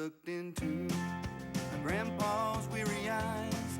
looked into my grandpa's weary eyes.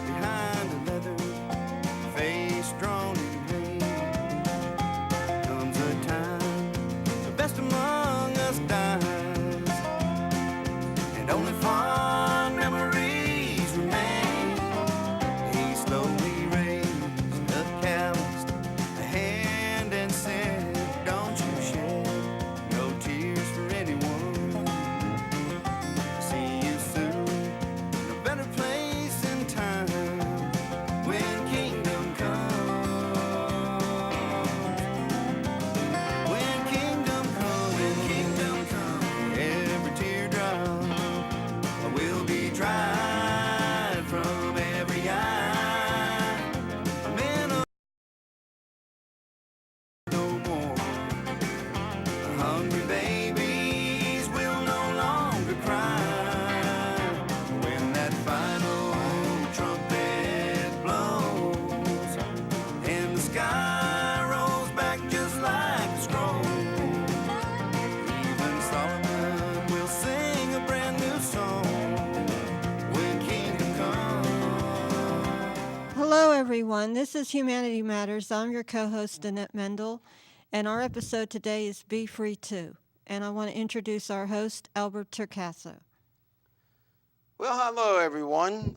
Behind a leather face drawn in pain comes a time the best among us dies, and only fond memories remain. He slowly raised a calloused hand and said, "Don't you shed no tears for anyone. See you soon in a better place in time when kingdom comes. When kingdom comes, every teardrop will be dried from every eye. Men of no more. Hungry babies will no longer cry when that final trumpet blows and the sky rolls back just like a scroll. Even Solomon will sing a brand new song when kingdom comes. Hello, everyone. This is Humanity Matters. I'm your co-host, Annette Mendel, and our episode today is Be Free Too. And I want to introduce our host, Albert Turcasso. Well, hello, everyone.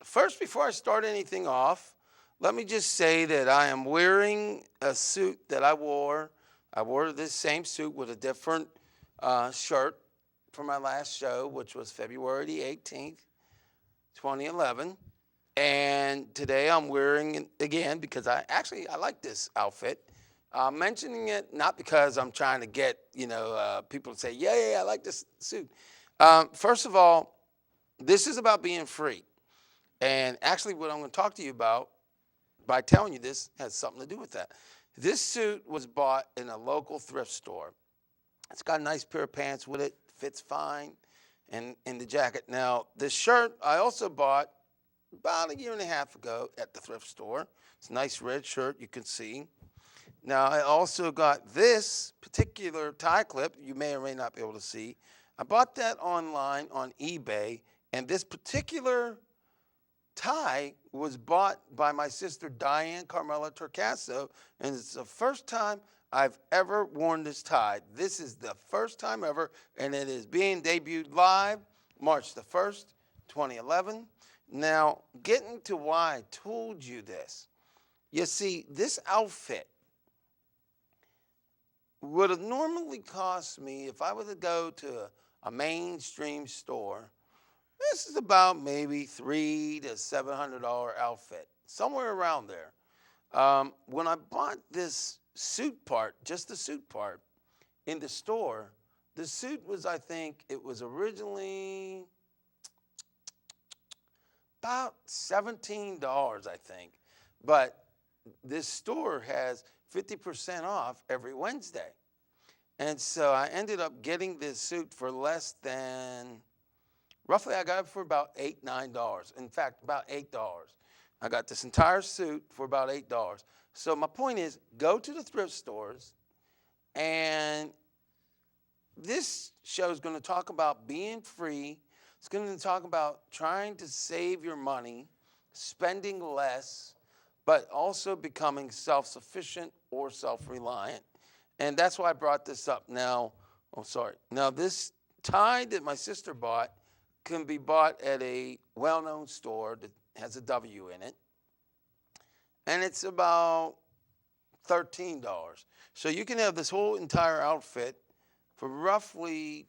First, before I start anything off, let me just say that I am wearing a suit that I wore. I wore this same suit with a different shirt for my last show, which was February the 18th, 2011. And today I'm wearing it again because I like this outfit. I'm mentioning it not because I'm trying to get, people to say, yeah, I like this suit. First of all, this is about being free. And actually what I'm going to talk to you about by telling you this has something to do with that. This suit was bought in a local thrift store. It's got a nice pair of pants with it, fits fine, and the jacket. Now, this shirt I also bought about a year and a half ago at the thrift store. It's a nice red shirt, you can see. Now, I also got this particular tie clip you may or may not be able to see. I bought that online on eBay, and this particular tie was bought by my sister Diane Carmela Turcasso, and it's the first time I've ever worn this tie. This is the first time ever, and it is being debuted live March the 1st, 2011. Now, getting to why I told you this. You see, this outfit would have normally cost me, if I were to go to a mainstream store, this is about maybe $300 to $700 outfit, somewhere around there. When I bought this suit part, just the suit part, in the store, the suit was, I think, it was originally about $17, I think. But this store has 50% off every Wednesday. And so I ended up getting this suit for less than, roughly I got it for about $8, $9. In fact, about $8. I got this entire suit for about $8. So my point is, go to the thrift stores, and this show is going to talk about being free. It's going to talk about trying to save your money, spending less, but also becoming self-sufficient or self-reliant. And that's why I brought this up. Now, Now, this tie that my sister bought can be bought at a well-known store that has a W in it. And it's about $13. So you can have this whole entire outfit for roughly,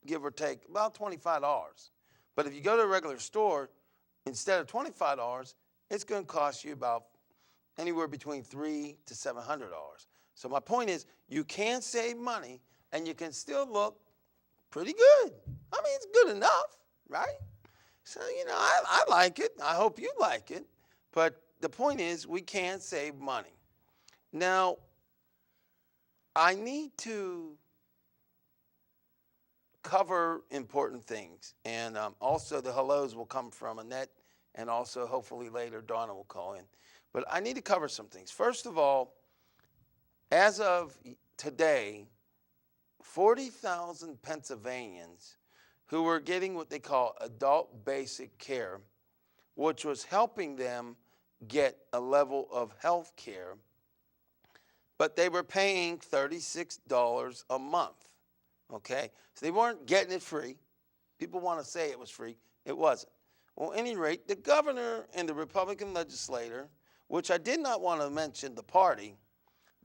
give or take, about $25. But if you go to a regular store, instead of $25, it's going to cost you about anywhere between $300 to $700. So my point is, you can save money and you can still look pretty good. I mean, it's good enough, right? So, I like it. I hope you like it. But the point is, we can save money. Now, I need to cover important things. And also the hellos will come from Annette, and also hopefully later Donna will call in. But I need to cover some things. First of all, as of today, 40,000 Pennsylvanians who were getting what they call adult basic care, which was helping them get a level of health care, but they were paying $36 a month, okay? So they weren't getting it free. People want to say it was free. It wasn't. Well, at any rate, the governor and the Republican legislator, which I did not want to mention the party,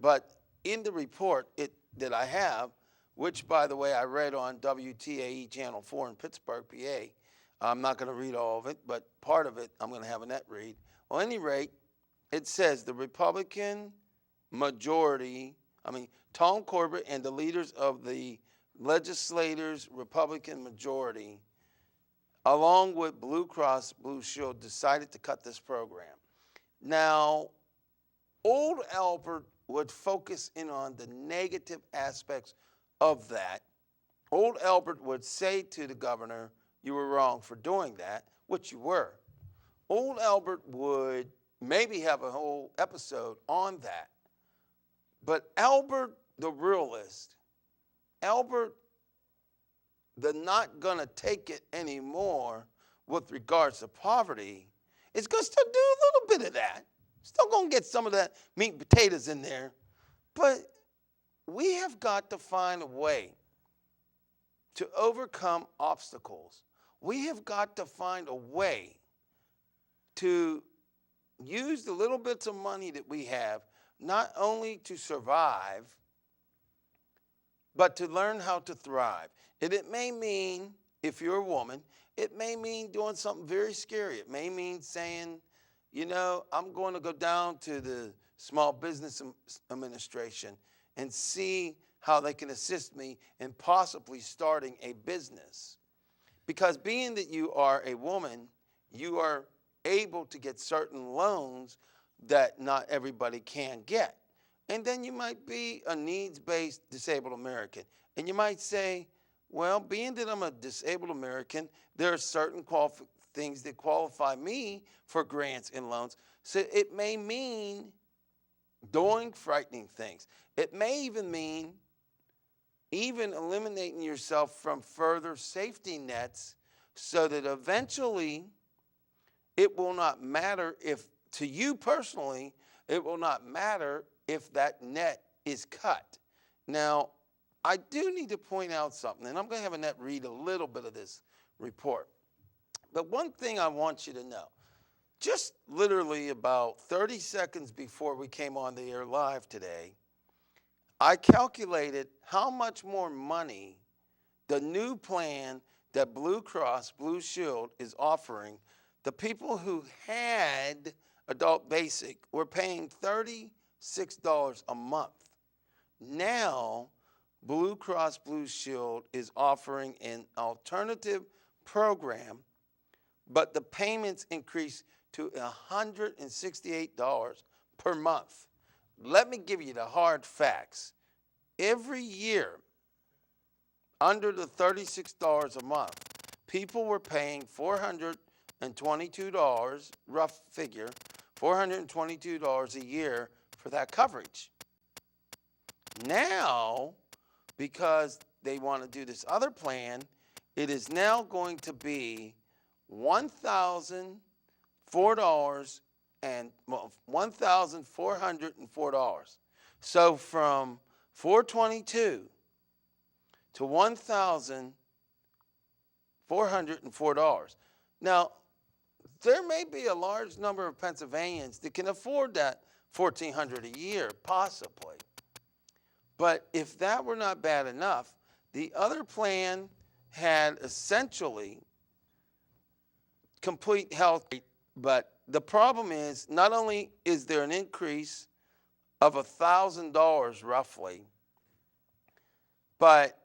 but in the report that I have, which, by the way, I read on WTAE Channel 4 in Pittsburgh, PA. I'm not going to read all of it, but part of it I'm going to have Annette read. Well, at any rate, it says the Republican majority, Tom Corbett and the leaders of the legislators' Republican majority, along with Blue Cross Blue Shield, decided to cut this program. Now, old Albert would focus in on the negative aspects of that. Old Albert would say to the governor, you were wrong for doing that, which you were. Old Albert would maybe have a whole episode on that. But Albert, the realist, Albert, the not gonna take it anymore with regards to poverty, is gonna still do a little bit of that. Still gonna get some of that meat and potatoes in there. But we have got to find a way to overcome obstacles. We have got to find a way to use the little bits of money that we have, not only to survive, but to learn how to thrive. And it may mean, if you're a woman, it may mean doing something very scary. It may mean saying, I'm going to go down to the Small Business Administration and see how they can assist me in possibly starting a business. Because being that you are a woman, you are able to get certain loans that not everybody can get. And then you might be a needs-based disabled American. And you might say, well, being that I'm a disabled American, there are certain things that qualify me for grants and loans. So it may mean doing frightening things. It may even mean even eliminating yourself from further safety nets so that eventually it will not matter if, to you personally, it will not matter if that net is cut. Now, I do need to point out something, and I'm going to have Annette read a little bit of this report. But one thing I want you to know, just literally about 30 seconds before we came on the air live today, I calculated how much more money the new plan that Blue Cross Blue Shield is offering. The people who had adult basic were paying $36 a month. Now, Blue Cross Blue Shield is offering an alternative program, but the payments increase to $168 per month. Let me give you the hard facts. Every year, under the $36 a month, people were paying $422, rough figure, $422 a year for that coverage. Now, because they want to do this other plan, it is now going to be $1,404. So from $422 to $1,404. Now, there may be a large number of Pennsylvanians that can afford that $1,400 a year, possibly. But if that were not bad enough, the other plan had essentially complete health. But the problem is, not only is there an increase of $1,000 roughly, but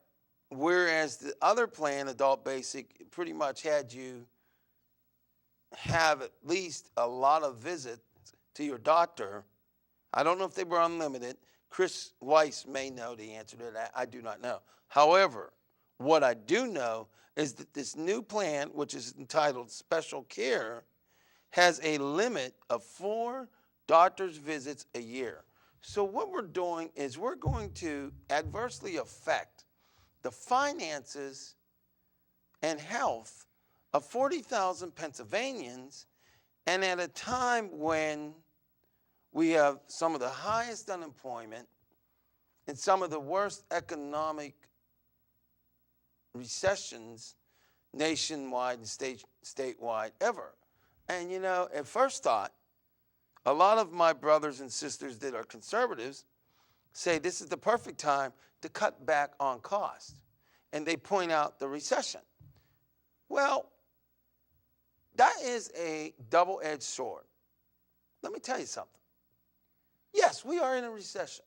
whereas the other plan, Adult Basic, pretty much had you have at least a lot of visits to your doctor. I don't know if they were unlimited. Chris Weiss may know the answer to that. I do not know. However, what I do know is that this new plan, which is entitled Special Care, has a limit of 4 doctor's visits a year. So what we're doing is we're going to adversely affect the finances and health of 40,000 Pennsylvanians, and at a time when we have some of the highest unemployment and some of the worst economic recessions nationwide and statewide ever. And you know, at first thought, a lot of my brothers and sisters that are conservatives say this is the perfect time to cut back on costs. And they point out the recession. Well, that is a double-edged sword. Let me tell you something. Yes, we are in a recession.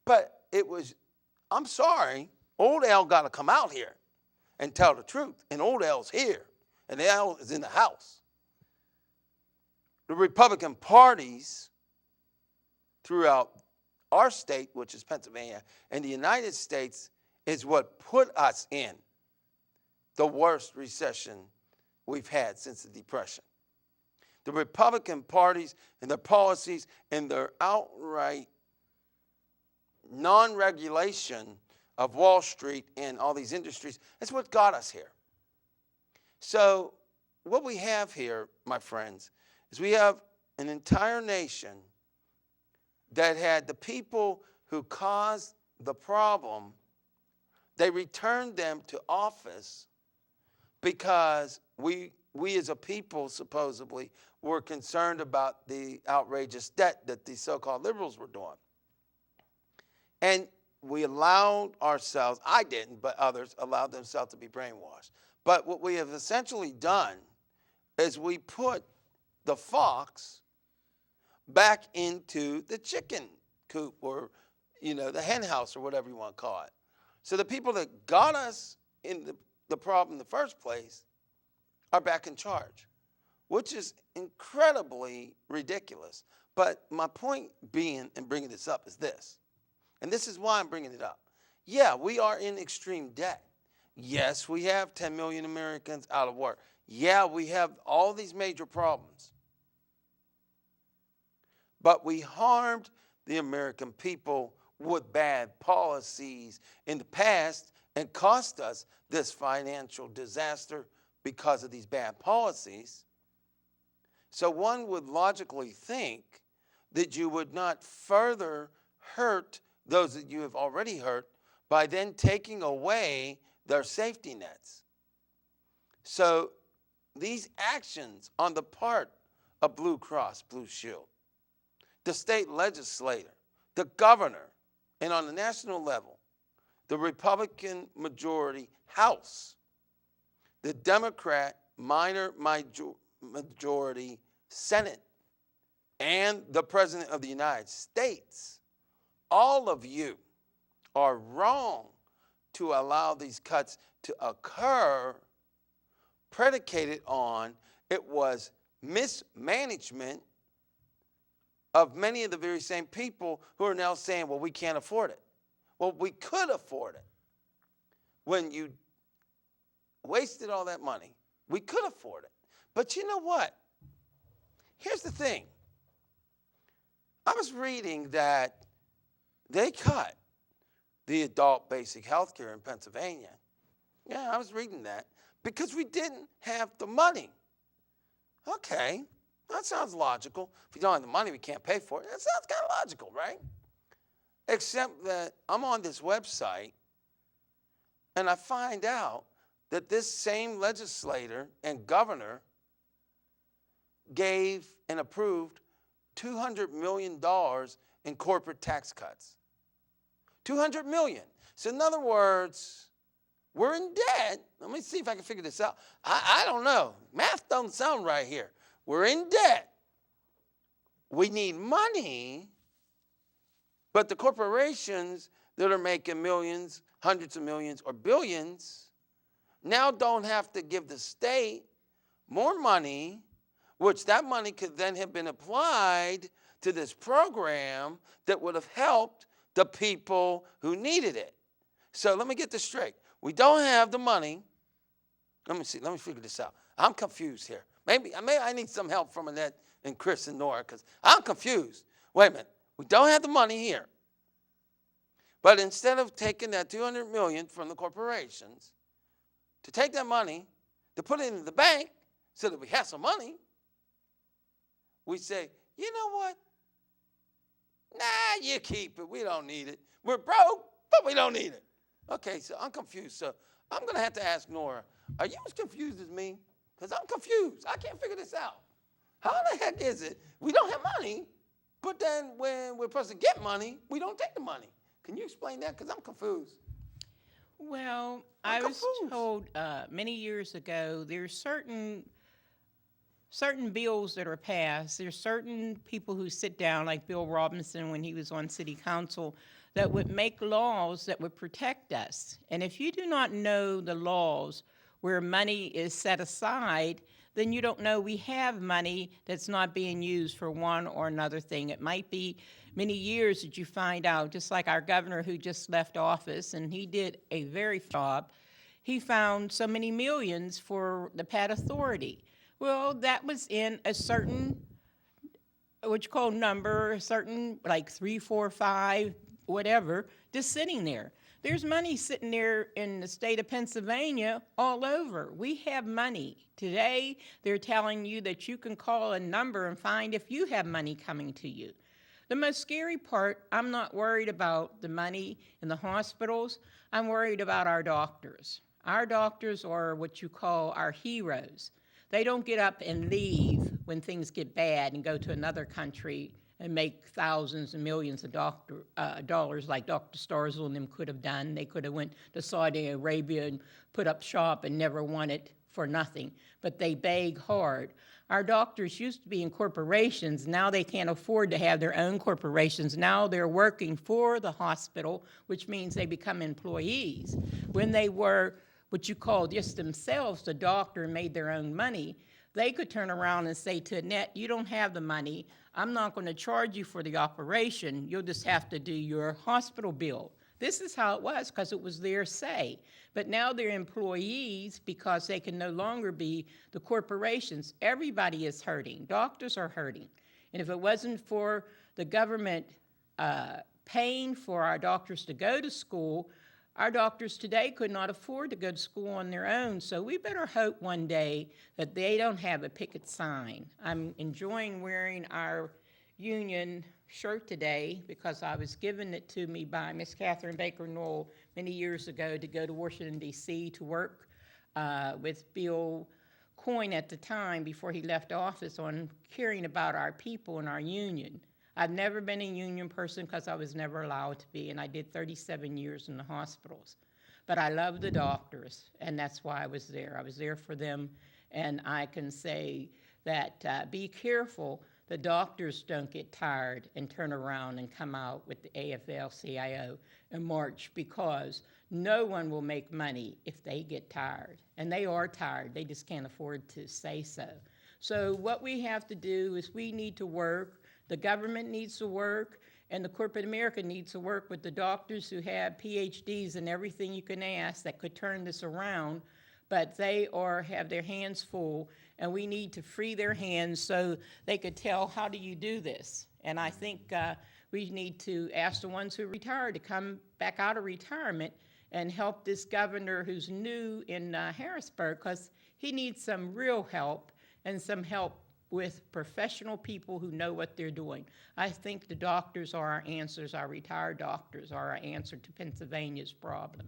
But I'm sorry, old Al got to come out here and tell the truth. And old Al's here, and Al is in the house. The Republican parties throughout our state, which is Pennsylvania, and the United States is what put us in the worst recession we've had since the Depression. The Republican parties and their policies and their outright non-regulation of Wall Street and all these industries, that's what got us here. So what we have here, my friends, is we have an entire nation that had the people who caused the problem, they returned them to office because we as a people supposedly were concerned about the outrageous debt that the so-called liberals were doing. And we allowed ourselves, I didn't, but others allowed themselves to be brainwashed. But what we have essentially done is we put the fox back into the chicken coop, or the hen house, or whatever you want to call it. So the people that got us in the problem in the first place are back in charge, which is incredibly ridiculous. But my point being and bringing this up is this, and this is why I'm bringing it up. Yeah, we are in extreme debt. Yes, we have 10 million Americans out of work. Yeah, we have all these major problems. But we harmed the American people with bad policies in the past and cost us this financial disaster because of these bad policies. So one would logically think that you would not further hurt those that you have already hurt by then taking away their safety nets. So these actions on the part of Blue Cross Blue Shield, the state legislator, the governor, and on the national level, the Republican majority House, the Democrat minor majority Senate, and the President of the United States, all of you are wrong to allow these cuts to occur predicated on it was mismanagement of many of the very same people who are now saying, well, we can't afford it. Well, we could afford it. When you wasted all that money, we could afford it. But you know what? Here's the thing. I was reading that they cut the adult basic health care in Pennsylvania. Yeah, I was reading that because we didn't have the money. Okay, that sounds logical. If we don't have the money, we can't pay for it. That sounds kind of logical, right? Except that I'm on this website and I find out that this same legislator and governor gave and approved $200 million in corporate tax cuts. $200 million. So in other words, we're in debt. Let me see if I can figure this out. I don't know. Math don't sound right here. We're in debt. We need money, but the corporations that are making millions, hundreds of millions, or billions now don't have to give the state more money, which that money could then have been applied to this program that would have helped the people who needed it. So let me get this straight. We don't have the money. Let me see. Let me figure this out. I'm confused here. Maybe I need some help from Annette and Chris and Nora because I'm confused. Wait a minute. We don't have the money here. But instead of taking that $200 million from the corporations, to take that money, to put it in the bank so that we have some money, we say, you know what? Nah, you keep it. We don't need it. We're broke, but we don't need it. Okay, so I'm confused. So I'm going to have to ask Nora, are you as confused as me? Because I'm confused. I can't figure this out. How the heck is it we don't have money, but then when we're supposed to get money, we don't take the money? Can you explain that? Because I'm confused. Well, I'm I was confused. told many years ago there's certain bills that are passed. There's certain people who sit down, like Bill Robinson when he was on city council, that would make laws that would protect us. And if you do not know the laws where money is set aside, then you don't know we have money that's not being used for one or another thing. It might be many years that you find out, just like our governor who just left office, and he did a very job. He found so many millions for the Pat Authority. Well, that was in a certain, what you call number, a certain, like 3, 4, 5, whatever, just sitting there. There's money sitting there in the state of Pennsylvania all over. We have money. Today, they're telling you that you can call a number and find if you have money coming to you. The most scary part, I'm not worried about the money in the hospitals. I'm worried about our doctors. Our doctors are what you call our heroes. They don't get up and leave when things get bad and go to another country and make thousands and millions of dollars like Dr. Starzl and them could have done. They could have went to Saudi Arabia and put up shop and never won it for nothing. But they beg hard. Our doctors used to be in corporations. Now they can't afford to have their own corporations. Now they're working for the hospital, which means they become employees. When they were what you call just themselves, the doctor, and made their own money, they could turn around and say to Annette, you don't have the money. I'm not going to charge you for the operation. You'll just have to do your hospital bill. This is how it was because it was their say. But now they're employees because they can no longer be the corporations. Everybody is hurting. Doctors are hurting. And if it wasn't for the government paying for our doctors to go to school, our doctors today could not afford to go to school on their own, so we better hope one day that they don't have a picket sign. I'm enjoying wearing our union shirt today because I was given it to me by Miss Catherine Baker Knoll many years ago to go to Washington, D.C. to work with Bill Coyne at the time before he left office on caring about our people and our union. I've never been a union person because I was never allowed to be, and I did 37 years in the hospitals. But I love the doctors, and that's why I was there. I was there for them, and I can say that be careful the doctors don't get tired and turn around and come out with the AFL-CIO and march, because no one will make money if they get tired. And they are tired. They just can't afford to say so. So what we have to do is we need to work. The government needs to work, and the corporate America needs to work with the doctors who have PhDs and everything you can ask that could turn this around, but they have their hands full, and we need to free their hands so they could tell, how do you do this? And I think we need to ask the ones who retired to come back out of retirement and help this governor who's new in Harrisburg, because he needs some real help and some help with professional people who know what they're doing. I think the doctors are our answers. Our retired doctors are our answer to Pennsylvania's problem.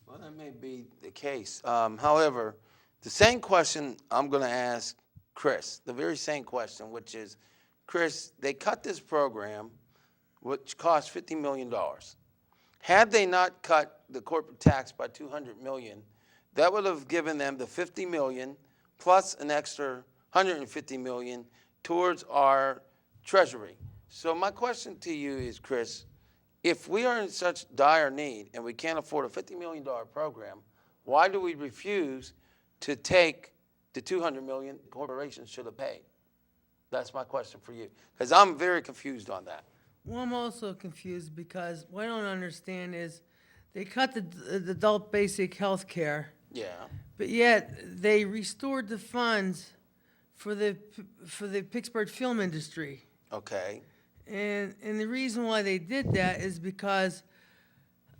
Well, that may be the case. However, the same question I'm going to ask Chris, the very same question, which is, Chris, they cut this program, which cost $50 million. Had they not cut the corporate tax by $200 million, that would have given them the $50 million plus an extra $150 million towards our treasury. So my question to you is, Chris, if we are in such dire need and we can't afford a $50 million program, why do we refuse to take the $200 million corporations should have paid? That's my question for you, because I'm very confused on that. Well, I'm also confused because what I don't understand is they cut the adult basic health care, Yeah. but yet they restored the funds for the Pittsburgh film industry. Okay. And the reason why they did that is because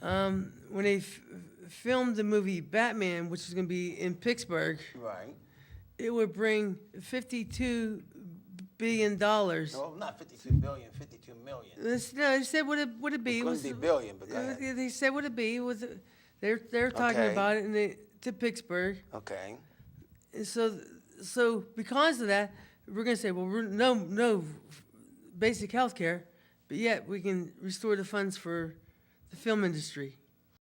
when they filmed the movie Batman, which is going to be in Pittsburgh, Right. it would bring $52 billion. No, not 52 billion, 52 million. No, they said what it be. It couldn't be billion, but go ahead. They said what it be. They're talking Okay. about it to Pittsburgh. Okay. And so because of that, we're going to say, well, we're no basic health care, but yet we can restore the funds for the film industry.